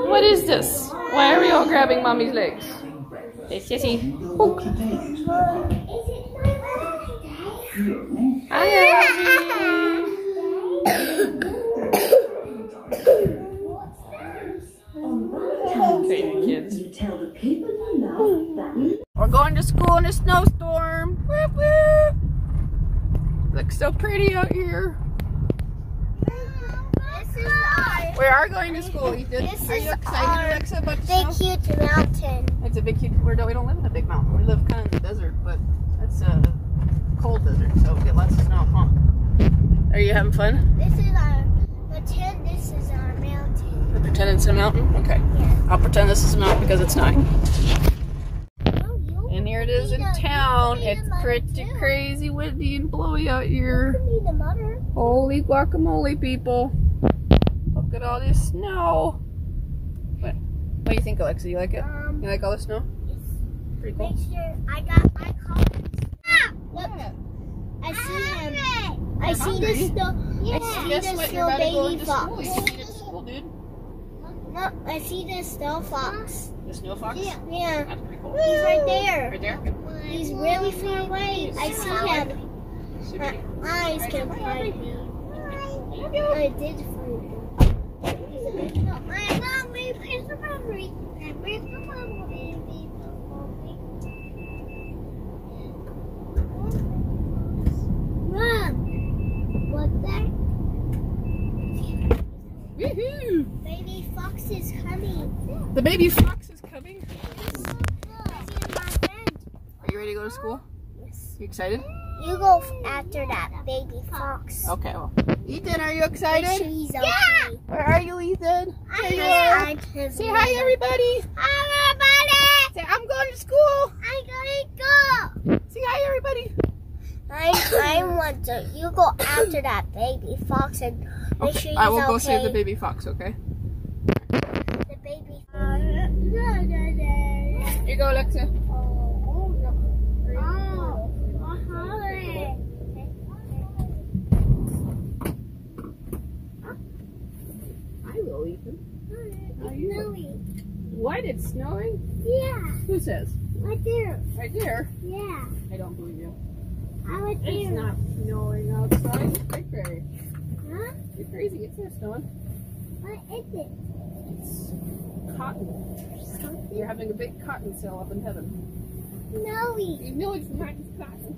What is this? Why are we all grabbing mommy's legs? Hey, sissy. Oh. Crazy kids. We're going to school in a snowstorm. Whoop, whoop. Looks so pretty out here. We are going to school, Ethan. Are you excited, Alexa, about the snow? Big huge mountain. It's a big huge. We don't live in a big mountain. We live kind of in the desert, but it's a cold desert, so we get lots of snow. Huh? Are you having fun? This is our pretend. This is our mountain. Pretend it's a mountain. Okay. Yeah. I'll pretend this is a mountain because it's not. And here it is in town. It's pretty crazy, windy and blowy out here. Holy guacamole, people! Look at all this snow. What do you think, Alexa? You like it? You like all the snow? Yes. Pretty cool. Make sure I got my coffee. Look, I see him. I see the snow. Yeah. I see the snow baby fox. You can eat at school, dude. No, I see the snow fox. The snow fox? Yeah. That's pretty cool. He's right there. Right there? He's really far away. I see him. My eyes can find me. I did find him. What's that? Woohoo! Baby fox is coming. The baby fox is coming. My friend. Are you ready to go to school? Yes. You excited? You go after that baby fox. Okay. Well, Ethan, are you excited? Make sure he's okay. Where are you, Ethan? There you are. Say hi, everybody. Hi, everybody. Say, I'm going to school. I'm going to go. Say hi, everybody. I want to. You go after that baby fox and make sure he's okay. I will go save the baby fox, okay? The baby. Here you go, Alexa. Hello, Ethan. How are you? Snowing. What? It's snowing? Yeah. Who says? Right there. Right there? Yeah. I don't believe you. Right there. It's not snowing outside. You're crazy. Huh? You're crazy. It's not snowing. What is it? It's cotton. You're having a big cotton sale up in heaven. Snowy. You know it's not just cotton.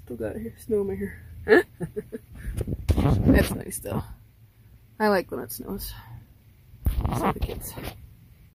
Still got snow in my hair. That's nice though. I like when it snows. So the kids.